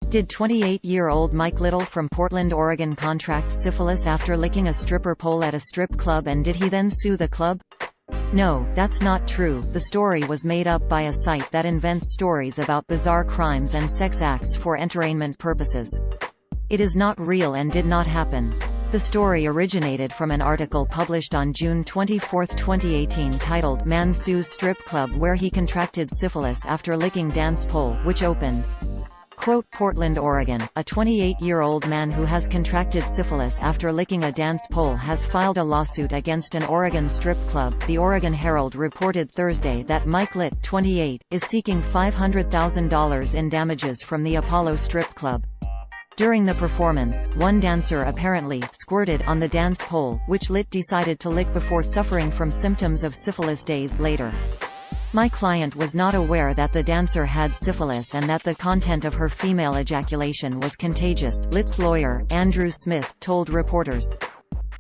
Did 28-year-old Mike Little from Portland, Oregon contract syphilis after licking a stripper pole at a strip club, and did he then sue the club? No, that's not true. The story was made up by a site that invents stories about bizarre crimes and sex acts for entertainment purposes. It is not real and did not happen. The story originated from an article published on June 24, 2018 titled "Man Sues Strip Club Where He Contracted Syphilis After Licking Dance Pole," which opened, quote, Portland, Oregon. A 28-year-old man who has contracted syphilis after licking a dance pole has filed a lawsuit against an Oregon strip club. The Oregon Herald reported Thursday that Mike Litt, 28, is seeking $500,000 in damages from the Apollo strip club. During the performance, one dancer apparently squirted on the dance pole, which Litt decided to lick before suffering from symptoms of syphilis days later. My client was not aware that the dancer had syphilis and that the content of her female ejaculation was contagious, Litt's lawyer, Andrew Smith, told reporters.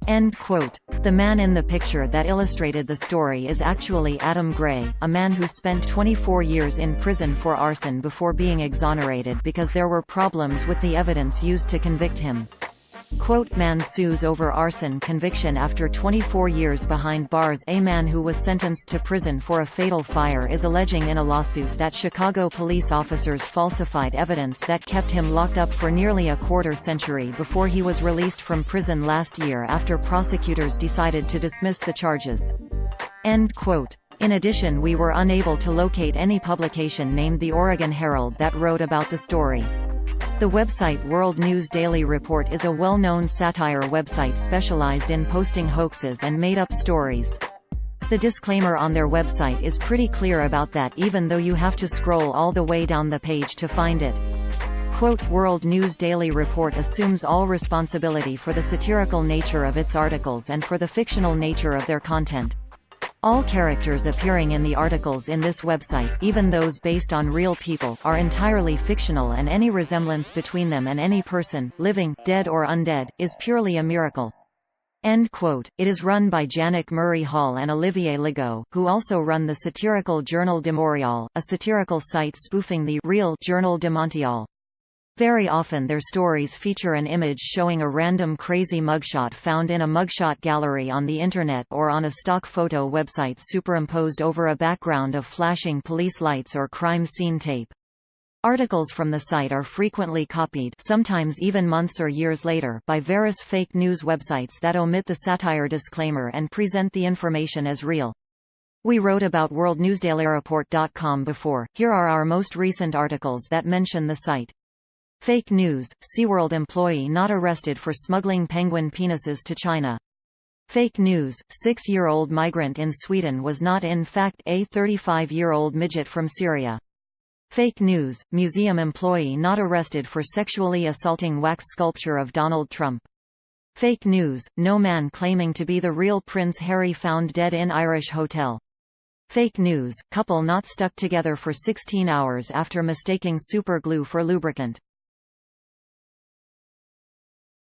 End quote. The man in the picture that illustrated the story is actually Adam Gray, a man who spent 24 years in prison for arson before being exonerated because there were problems with the evidence used to convict him. Quote, man sues over arson conviction after 24 years behind bars. A man who was sentenced to prison for a fatal fire is alleging in a lawsuit that Chicago police officers falsified evidence that kept him locked up for nearly a quarter-century before he was released from prison last year after prosecutors decided to dismiss the charges. End quote. In addition, we were unable to locate any publication named the Oregon Herald that wrote about the story. The website World News Daily Report is a well-known satire website specialized in posting hoaxes and made-up stories. The disclaimer on their website is pretty clear about that, even though you have to scroll all the way down the page to find it. Quote, World News Daily Report assumes all responsibility for the satirical nature of its articles and for the fictional nature of their content. All characters appearing in the articles in this website, even those based on real people, are entirely fictional, and any resemblance between them and any person, living, dead or undead, is purely a miracle. End quote. It is run by Janek Murray Hall and Olivier Legault, who also run the satirical Journal de Montréal, a satirical site spoofing the real Journal de Montréal. Very often their stories feature an image showing a random crazy mugshot found in a mugshot gallery on the internet or on a stock photo website superimposed over a background of flashing police lights or crime scene tape. Articles from the site are frequently copied, sometimes even months or years later, by various fake news websites that omit the satire disclaimer and present the information as real. We wrote about worldnewsdailyreport.com before. Here are our most recent articles that mention the site. Fake news, SeaWorld employee not arrested for smuggling penguin penises to China. Fake news, 6-year-old migrant in Sweden was not in fact a 35-year-old midget from Syria. Fake news, museum employee not arrested for sexually assaulting wax sculpture of Donald Trump. Fake news, no man claiming to be the real Prince Harry found dead in Irish hotel. Fake news, couple not stuck together for 16 hours after mistaking super glue for lubricant.